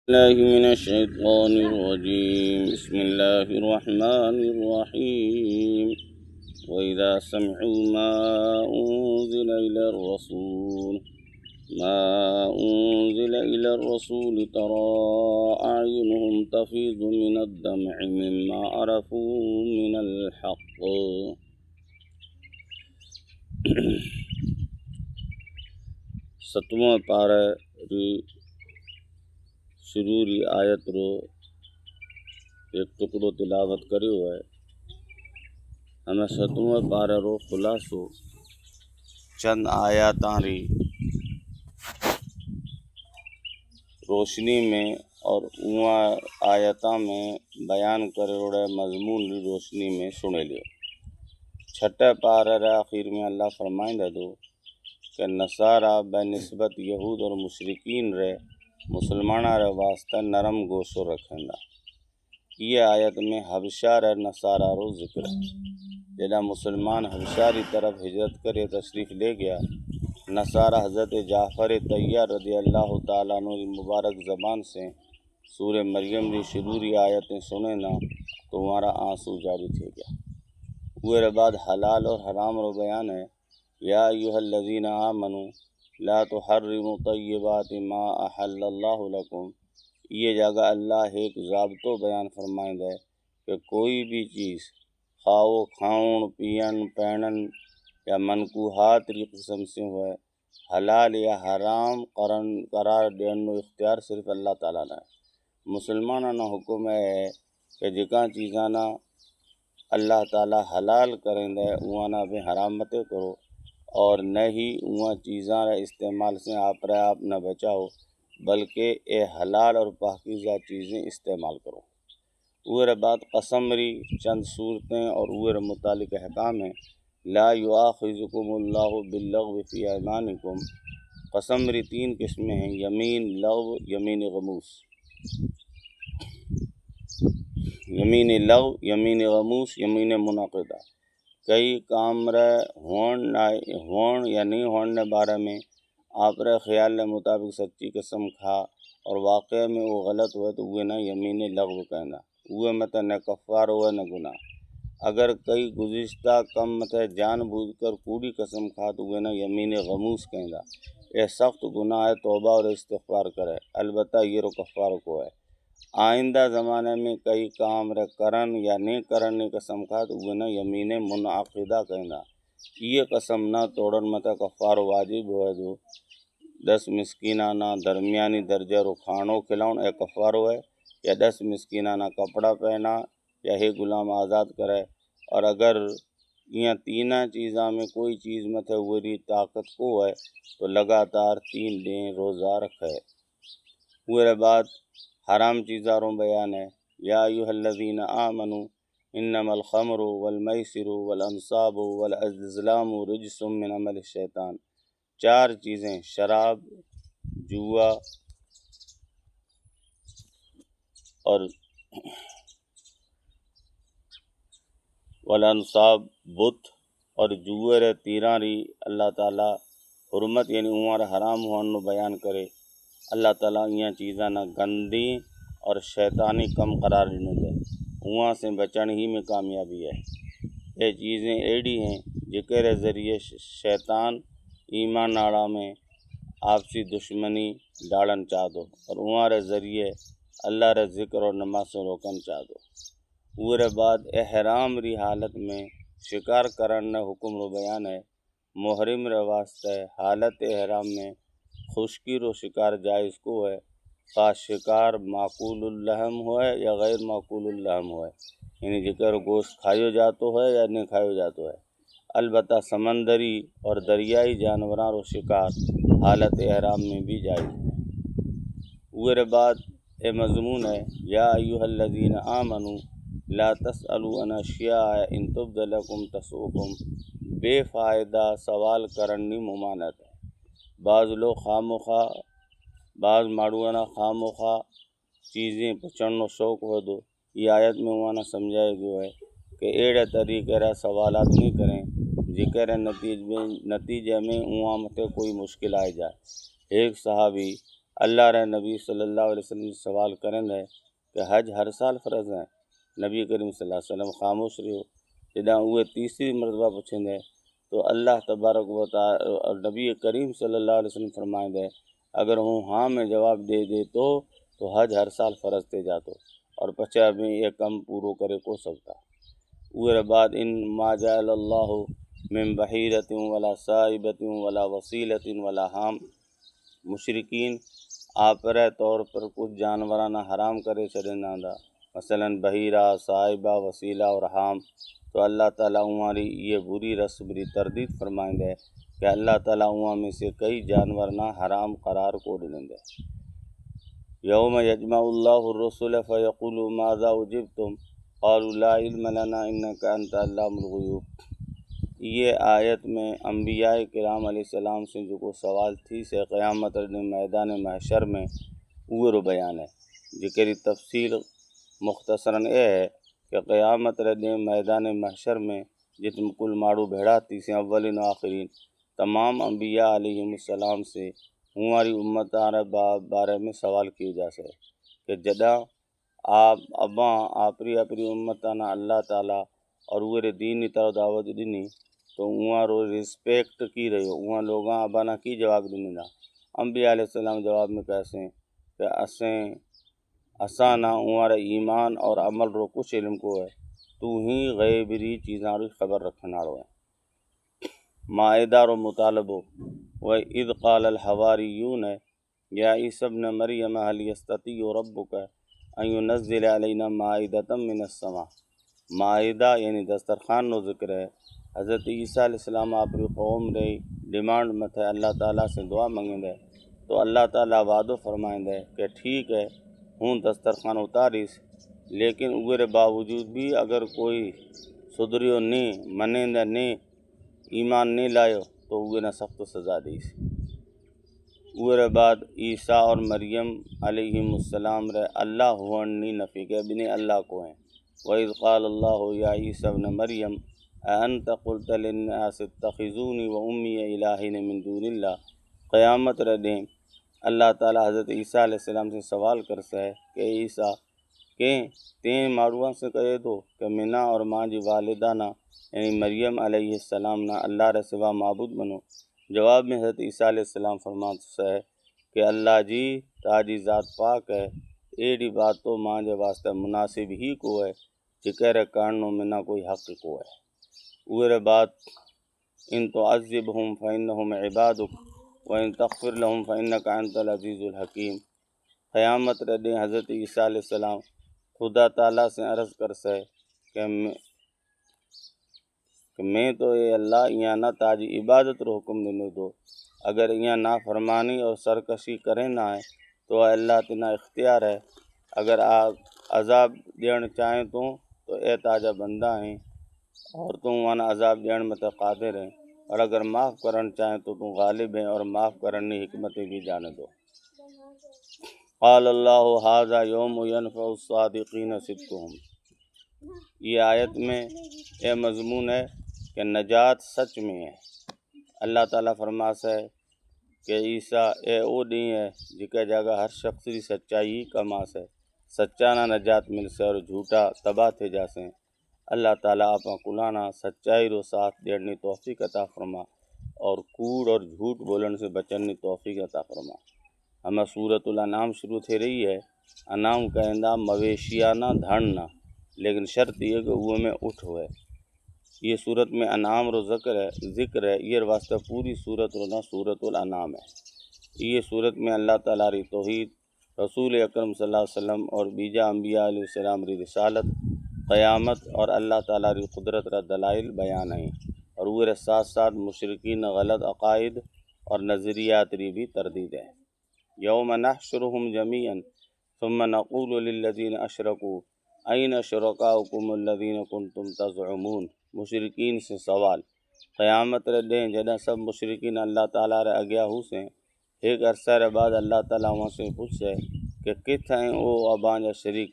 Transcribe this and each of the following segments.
الله من الشيطان الرجيم. بسم الله الرحمن الرحيم. وإذا سمعوا ما أنزل إلى الرسول ترى أعينهم تفيض من الدمع مما عرفوا من الحق. ستواں پارہ شروع ری آیت رو ایک ٹکڑو تلاوت کریو ہے. ہمیں ستواں پارہ رو خلاصو چند آیاتاں ری روشنی میں اور اُواں آیتاں میں بیان کریوڑے مضمون ری روشنی میں سنے لیو. چھٹے پارہ رے آخر میں اللہ فرمائندہ دو کہ نصارہ بہ نسبت یہود اور مشرکین رے مسلمانہ رے واسطہ نرم گوشو رکھندہ. یہ آیت میں حبشہ رے نصارہ رو ذکر ہے. جدہ مسلمان حبشہ ری طرف ہجرت کرے تشریف لے گیا، نصارہ حضرت جعفر طیار رضی اللہ تعالیٰ عنہ ری مبارک زبان سے سورہ مریم ری شروع ری آیتیں سنے نا تو ہمارا آنسو جاری تھے گیا. وہ بعد حلال اور حرام رو بیان ہے. یا ایھا الذین آمنوا لا تحرموا طیبات ما احل اللہ لکم. یہ جگہ اللہ ایک ضابطو بیان فرمائند ہے کہ کوئی بھی چیز خواہ کھاؤن پین پہنن یا منکوحات ری قسم سے ہوئے حلال یا حرام قرار دینے اختیار صرف اللہ تعالیٰ نے. مسلمانوں نا حکم ہے کہ جکاں چیزاں نا اللہ تعالیٰ حلال کریں دے اوانا بھی حرام متے کرو، اور نہ ہی اواں چیزاں رے استعمال سے آپ نہ بچاؤ، بلکہ اے حلال اور پاکیزہ چیزیں استعمال کرو. اوہر بعد قسم ری چند صورتیں اور اوہر متعلق احکام ہیں. لا یؤاخذکم اللہ باللغو فی ایمانکم. قسم ری 3 قسمیں ہیں: یمین لغو، یمین غموس. یمین لغو، یمین غموس، یمین منعقدہ. کئی کام رے ہون یا نہیں ہونے بارے میں آپ رے خیال کے مطابق سچی قسم کھا اور واقع میں وہ غلط ہوئے تو وہ نہ یمین لغو کہنا. وہ مت نہ کفار ہوئے نہ گناہ. اگر کئی گزشتہ کم مت جان بوجھ کر کوڑی قسم کھا تو وہ نہ یمین غموس کہنا. یہ سخت گناہ ہے، توبہ اور استغفار کرے، البتہ یہ رو کفار کو ہے. آئندہ زمانے میں کئی کام رے کرن یا نہیں کرن قسم کھا تو وہ نہ یمین منعقدہ کہنا. یہ قسم نہ توڑن مت کفار واجب ہوئے دو 10 مسکینانہ درمیانی درجہ رو کھانو کھلاؤن اے کفار ہوئے، یا 10 مسکینانہ کپڑا پہنا یا ہے غلام آزاد کرے. اور اگر یہ تینہ چیزاں میں کوئی چیز مت وری طاقت کو ہے تو لگاتار 3 دن روزہ رکھے. وہ بعد حرام چیزاں رو بیان ہے. یا ایھا الذین آمنوا انما الخمر والمیسر والانصاب والازلام رجس من عمل الشیطان. 4 چیزیں: شراب، جوا اور والانصاب بت اور جوئے رے تیراں ری اللہ تعالیٰ حرمت یعنی عمر حرام ہونے بیان کرے. اللہ تعالیٰ یہ چیزاں نہ گندی اور شیطانی کم قرار دینے دے، وہاں سے بچن ہی میں کامیابی ہے. یہ چیزیں ایڑی ہیں جکے رے ذریعے شیطان ایمان ناڑا میں آپسی دشمنی ڈالن چاہ دو اور وہاں رے ذریعے اللہ رے ذکر اور نماز سے روکن چاہ دو. وہ بعد احرام ری حالت میں شکار کرن حکم رو بیان ہے. محرم رے واسطے حالت احرام میں خشکی رو شکار جائز کو ہے، خواہ شکار معقول اللحم ہوئے یا غیر معقول اللحم ہوئے، یعنی جکر گوشت کھائیو جاتا ہے یا نہیں کھائیو جاتا ہے. البتہ سمندری اور دریائی جانوراں رو شکار حالت احرام میں بھی جائز ہے. وہ بعد اے مضمون ہے. یا ایھا الذین آمنوا لا تسألوا عن اشیاء ان تبد لکم تسؤکم. بے فائدہ سوال کرنی ممانعت ہے. بعض لوگ بعض ماڑوانا خاموخواہ چیزیں پچھڑنا شوق ہو دو. یہ آیت میں وانا سمجھائے گیا ہے کہ ایڑے طریقے رہ سوالات نہیں کریں ذکر نتیجے میں وہاں متے کوئی مشکل آئے جائے. ایک صحابی اللہ رہ نبی صلی اللہ علیہ وسلم سوال کریں دے کہ حج ہر سال فرض ہے؟ نبی کریم صلی اللہ علیہ وسلم خاموش رہو۔ جداں وہ تیسری مرتبہ پوچھیں دے تو اللہ تبارک و تعالی اور نبی کریم صلی اللہ علیہ وسلم فرمائیں دے اگر ہوں ہاں میں جواب دے دے تو حج ہر سال فرض تے جاتو اور پچھا میں یہ کم پورو کرے کو سکتا۔ اوہر بعد ان ما جعل اللہ من بحیرت ولا صائبت ولا وسیلت ولا حام، مشرکین آپرے طور پر کچھ جانورانہ حرام کرے چڑھنا دا، مثلا بحیرہ، صائبہ، وسیلہ اور حام، تو اللہ تعالیٰ ہماری یہ بری رسم کی تردید فرمائیں دے کہ اللہ تعالیٰ وہاں میں سے کئی جانور نہ حرام قرار کو دیں دے۔ یوم یجمع اللہ الرسل فیقول ماذا اجبتم قالوا لا علم لنا انک انت علام الغیوب۔ یہ آیت میں انبیاء کرام علیہ السلام سے جو کو سوال تھی سے قیامت میدان محشر میں وہ بیان ہے، جکری تفصیل مختصراً یہ ہے کہ قیامت میدان محشر میں جتم کل ماڑو بھیڑا تھی سے اولین و آخرین تمام انبیاء علیہ السلام سے ہماری امت بارے میں سوال کیے جا سکے کہ جدا آپ اباں آپری امتانہ اللہ تعالیٰ اور وہ دین طرح دعوت دینی تو وہاں رو رسپیکٹ کی رہی ہو، وہاں لوگاں ابانا کی جواب دینی دا۔ انبیاء علیہ السلام جواب میں کیسے کہ اسانا ہمارا ایمان اور عمل رو کچھ علم کو ہے، تو ہی غیبری چیزاں ری خبر رکھنا رو ہے۔ مائدہ رو مطالبو وَإِذْ قَالَ الْحَوَارِيُّونَ يَا عِيسَى ابْنَ مَرْيَمَ هَلْ يَسْتَطِيعُ رَبُّكَ أَن يُنَزِّلَ عَلَيْنَا مَائِدَةً مِّنَ السَّمَاءِ۔ مائدہ یعنی دسترخوان نو ذکر ہے۔ حضرت عیسیٰ علیہ السلام آپری قوم رہی ڈیمانڈ مت ہے اللہ تعالیٰ سے دعا منگیں دے تو اللہ تعالیٰ وعدو فرمائیں دے کہ ٹھیک ہے ہوں دسترخوان اتاریس، لیکن اوہرے باوجود بھی اگر کوئی صدریو نہیں منیں نہیں ایمان نہیں لائیو تو وہ نہ سخت سزا دیس۔ اوہرے بعد عیسیٰ اور مریم علیہ السلام رے اللہ ہون نہیں نفی کہ ابن اللہ کو ہیں۔ وَإِذْ قَالَ اللَّهُ يَا عِيسَى ابْنَ مَرْيَمَ أَأَنْتَ قُلْتَ لِلنَّاسِ اتَّخِذُونِي وَأُمِّيَ إِلَٰهَيْنِ مِن دُونِ اللَّهِ۔ قیامت دیں اللہ تعالیٰ حضرت عیسیٰ علیہ السلام سے سوال کرتا ہے کہ عیسیٰ کہ تین ماروان سے کہے دو کہ منا اور ماں جی والدانہ یعنی مریم علیہ السلام نہ اللہ رے سوا معبود بنو۔ جواب میں حضرت عیسیٰ علیہ السلام فرماتا ہے کہ اللہ جی تاجی ذات پاک ہے، ایڈی بات تو ماں جے واسطے مناسب ہی کو ہے جکر کارنوں منا کوئی حق کو ہے۔ اوہرے بعد ان تعذبہم فإنہم عبادک وَإِن تغفر لهم فإنك أنت العزیز الحکیم۔ قیامت دیں حضرت عیسیٰ علیہ السلام خدا تعالیٰ سے عرض کر سے کہ میں تو اے اللہ یہاں نہ تاجی عبادت رو حکم دینے دو، اگر یہاں نا فرمانی اور سرکشی کریں نہ ہے تو اللہ تنا اختیار ہے، اگر آپ عذاب دین چاہیں تو اے تاجہ بندہ ہیں اور تم وانا عذاب دین میں قادر ہیں، اور اگر معاف کرن چاہیں تو تم غالب ہیں اور معاف کرنے حکمتیں بھی جانے دو۔ قال اللہ ھذا یوم ینفع الصادقین صدقہم۔ یہ آیت میں یہ مضمون ہے کہ نجات سچ میں ہے۔ اللہ تعالیٰ فرماتا ہے کہ عیسیٰ اے او نہیں ہے جکہ جگہ ہر شخص کی سچائی کما سے سچا نہ نجات مل سے اور جھوٹا تباہ تھے جاسیں۔ اللہ تعالیٰ آپ کلانا سچائی رو ساتھ دینے توفیق عطا فرما اور کوڑ اور جھوٹ بولن سے بچنے توفیق عطا فرما۔ ہمیں سورۃ الانعام شروع تھے رہی ہے، انعام کہندہ مویشیانہ دھڑنا، لیکن شرط یہ کہ وہ میں اٹھ ہوئے۔ یہ صورت میں انعام رو ذکر ہے، یہ واسطہ پوری صورت رو نہ سورۃ الانعام ہے۔ یہ صورت میں اللہ تعالیٰ ری توحید، رسول اکرم صلی اللہ علیہ وسلم اور بیجا انبیاء علیہ السلام ری رسالت، قیامت اور اللہ تعالیٰ ری قدرت را دلائل بیان ہیں، اور وہ ساتھ ساتھ مشرکین غلط عقائد اور نظریات ری بھی تردید ہے۔ یوم نحشرہم جمیعا ثم نقول للذین اشرکوا این شرکاؤکم الذین کنتم تزعمون۔ مشرکین سے سوال قیامت دیں جدہ سب مشرکین اللہ تعالیٰ رے اگیا ہو سے ایک عرصہ رے بعد اللہ تعالیٰ وہاں سے پوچھے کہ کت ہیں او اباں جا شریک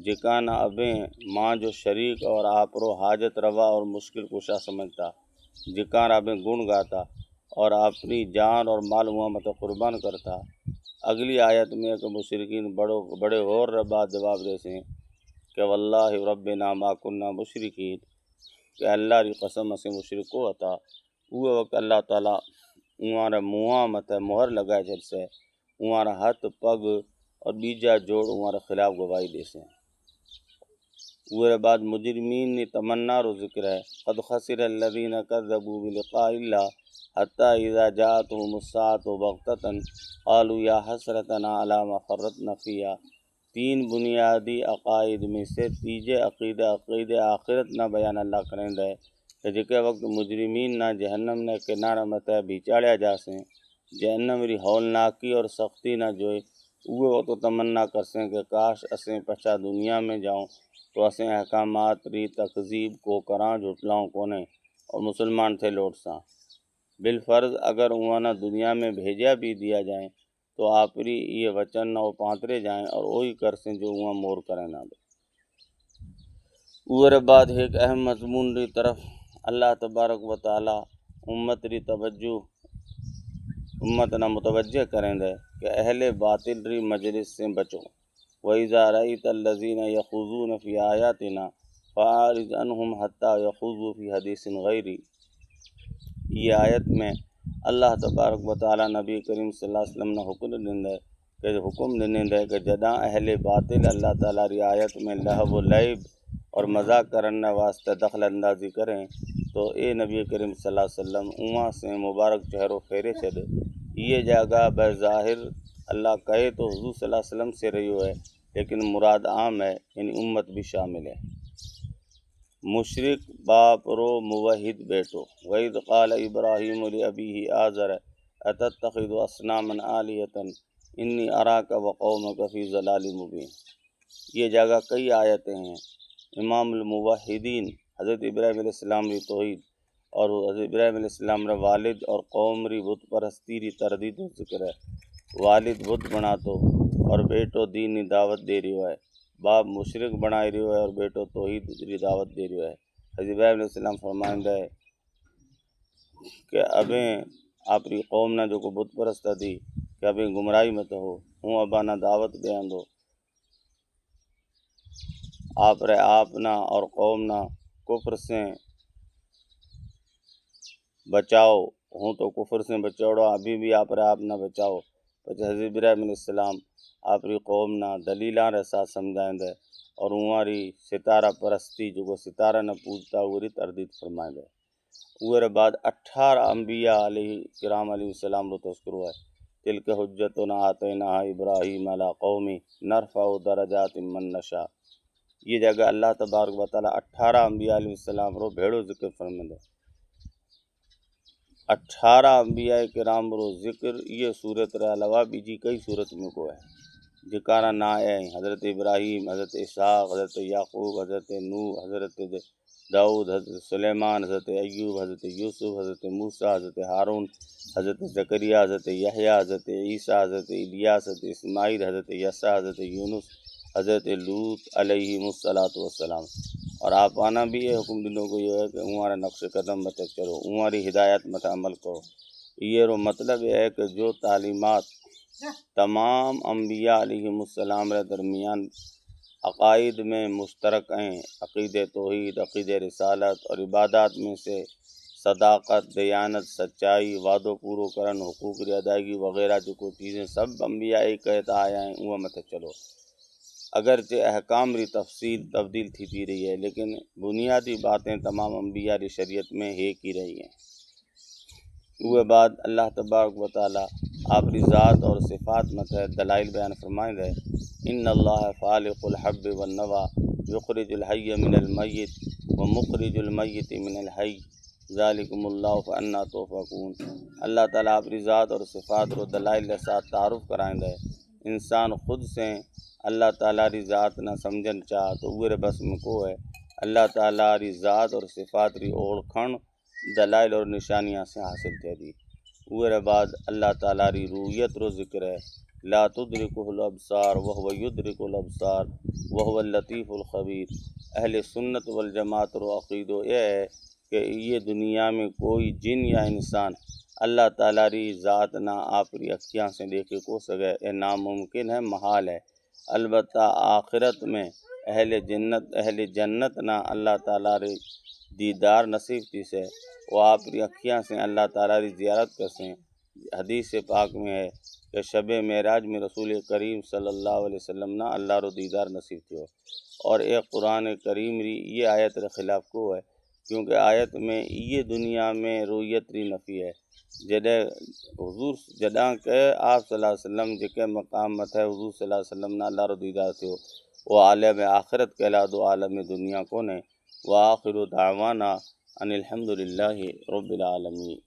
جکانا ابیں ماں جو شریک اور آپ رو حاجت روا اور مشکل کشا سمجھتا، جکان ابیں گن گاتا اور اپنی جان اور مال وہاں مت قربان کرتا، اگلی آیت میں کہ مشرکین بڑے غور بعد جواب دیسیں کہ واللہ ربنا ما کننا مشرکین، کہ اللہ ری قسم اسیں مشرکو عطا وہ وقت اللہ تعالیٰ اوارا منہاں متھے مہر لگائے جب سے اوارا ہاتھ پگ اور بیجا جوڑ اوارا خلاف گواہی دیسیں۔ وہ بعد مجرمین نے تمنا رو ذکر ہے قد خسر الذین کذبوا بلقاء اللہ حتی اذا جاءتهم الساعة بغتة قالوا یا حسرتنا علی ما فرطنا فیہا۔ تین بنیادی عقائد میں سے تیجے عقید آخرت نہ بیان اللہ کریں دے کہ جکے وقت مجرمین نہ جہنم نے کنارہ متے بیچاڑیا جاسیں، جہنم ری ہولناکی اور سختی نہ جوئے، وہ وقت تمنا کرسیں کہ کاش اسیں پچھا دنیا میں جاؤں تو اسیں احکامات ری تکذیب کو کراں جھٹلاؤں کونے اور مسلمان تھے لوٹ ساں۔ بالفرض اگر انہاں دنیا میں بھیجا بھی دیا جائیں تو آپری یہ وچن نہ وہ پانترے جائیں اور وہی کرسیں جو انہاں مور کریں نہ دے۔ اور بعد ایک اہم مضمون ری طرف اللہ تبارک و تعالی امت ری توجہ امت نہ متوجہ کریں دے کہ اہل باطل ری مجلس سے بچو۔ وَإِذَا رَأَيْتَ الَّذِينَ يَخُوضُونَ فِي آيَاتِنَا فَأَعْرِضْ عَنْهُمْ حَتَّى يَخُوضُوا فِي حَدِيثٍ غَيْرِهِ۔ یہ آیت میں اللہ تبارک و تعالی نبی کریم صلی اللہ علیہ وسلم نے حکم دے کہ جداں اہل باطل اللہ تعالی ری آیت میں لہو و لعب اور مذاق کرنے واسطے دخل اندازی کریں تو اے نبی کریم صلی اللہ علیہ وسلم اوہاں سے مبارک چہرو پھیرے چھڑ۔ یہ جگہ بظاہر اللہ کہے تو حضور صلی اللہ علیہ وسلم سے رہی ہے لیکن مراد عام ہے، یعنی امت بھی شامل ہے۔ مشرک باپ رو موحد بیٹو۔ وَإِذْ قَالَ إِبْرَاهِيمُ لِأَبِيهِ آزَرَ أَتَتَّخِذُ أَصْنَامًا آلِهَةً إِنِّي أَرَاكَ وَقَوْمَكَ فِي ضَلَالٍ مُبِينٍ۔ یہ جگہ کئی آیتیں ہیں۔ امام الموحدین حضرت ابراہیم علیہ السلام ری توحید اور حضرت ابراہیم علیہ السلام ری والد اور قوم ری بت پرستی ری تردید و ذکر ہے۔ والد بت بنا تو اور بیٹو دین ری دعوت دے رہی ہے، باپ مشرک بنائی رہی ہے اور بیٹو توحید ری دعوت دے رہی ہے۔ حضرت ابراہیم علیہ السلام فرمائندہ ہے کہ ابیں آپ ری قوم نہ جو کو بت پرست تھی کہ ابیں گمراہی میں تو ہوں ابانا دعوت دے دو، آپ رے آپ نہ اور قوم نہ کفر سے بچاؤ، ہوں تو کفر سے بچوڑو، ابھی بھی آپ رے آپ نہ بچاؤ۔ پچھے حضرت ابراہیم علیہ السلام آپ ری قوم نہ دلیلاں رے ساتھ سمجھائیں دے اور ہماری ستارہ پرستی جو کو ستارہ نہ پوجتا ہوئی تردید فرمائیں دے۔ وہ بعد 18 انبیاء علیہ کرام علیہ السلام رو تذکر ہے۔ تلک حجتنا آتیناہا ابراہیم علی قومی نرفع درجات من نشاء۔ یہ جگہ اللہ تبارک و تعالی 18 انبیاء علیہ السلام رو بھیڑو ذکر فرمائیں دے۔ 18 انبیاء کرام رو ذکر یہ صورت رہ علاوہ بیجی کئی صورت میں کو ہے جکارا نا ہے حضرت ابراہیم، حضرت اسحاق، حضرت یعقوب، حضرت نوح، حضرت داؤد، حضرت سلیمان، حضرت ایوب، حضرت یوسف، حضرت موسیٰ، حضرت ہارون، حضرت زکریا، حضرت یحییٰ، حضرت عیسیٰ، حضرت الیاس، حضرت اسماعیل، حضرت یسع، حضرت یونس، حضرت لوط علیہ السلام۔ اور آپ آنا بھی یہ حکم دنوں کو یہ ہے کہ ہمارا نقش قدم مت چلو، ہماری ہدایت مت عمل کرو۔ یہ رو مطلب یہ ہے کہ جو تعلیمات تمام انبیاء علیہ السلام رے درمیان عقائد میں مشترک ہیں، عقید توحید، عقید رسالت اور عبادات میں سے صداقت، دیانت، سچائی، وعدو پورو کرن، حقوق کی ادائیگی وغیرہ جو کوئی چیزیں سب انبیاء ایک کہتا آیا ہیں وہ مت چلو۔ اگرچہ احکام ری تفصیل تبدیل تھی رہی ہے لیکن بنیادی باتیں تمام انبیاء ری شریعت میں ایک ہی رہی ہیں۔ وہ بعد اللہ تبارک و تعالی آپ ری ذات اور صفات مت دلائل بیان فرمائیں دے۔ ان اللہ فالق الحب والنوى یخرج الحی من المیت ومخرج المیت من الحی ذالکم اللہ فانا توفقون۔ اللہ تعالیٰ آپ ری ذات اور صفات رو دلائل کے ساتھ تعارف کرائیں دے۔ انسان خود سے اللہ تعالیٰ ری ذات نہ سمجھن چاہ تو وہ بس میں کو ہے اللہ تعالیٰ ری ذات اور صفات ری اوڑکھن دلائل اور نشانیاں سے حاصل تھے دی۔ وہ بعد اللہ تعالیٰ ری رویت رو ذکر ہے۔ لا تدرکہ الابصار وہو یدرک الابصار وہو اللطیف الخبیر۔ اہل سنت والجماعت رو عقیدہ یہ ہے کہ یہ دنیا میں کوئی جن یا انسان اللہ تعالیٰ ری ذات نہ آپ ری اکھیاں سے دیکھے کو سگے، اے ناممکن ہے، محال ہے۔ البتہ آخرت میں اہل جنت نہ اللہ تعالیٰ ری دیدار نصیب تھی سے، وہ آپ ری اکھیاں سے اللہ تعالیٰ ری زیارت کرسیں۔ حدیث پاک میں ہے کہ شب معراج میں رسول کریم صلی اللہ علیہ وسلم نہ اللہ رو دیدار نصیب تھیو، اور ایک قرآن کریم ری یہ آیت رے خلاف کو ہے، کیونکہ آیت میں یہ دنیا میں رویت ری نفی ہے۔ جڈاں کہ آپ صلی اللہ علیہ وسلم جکے مقام متھے حضور صلی اللہ علیہ وسلم نہ اللہ رو دیدار تھیو، وہ عالم آخرت کہلا دو، عالم دنیا کونے۔ وآخر دعوانا ان الحمد للہ رب العالمین۔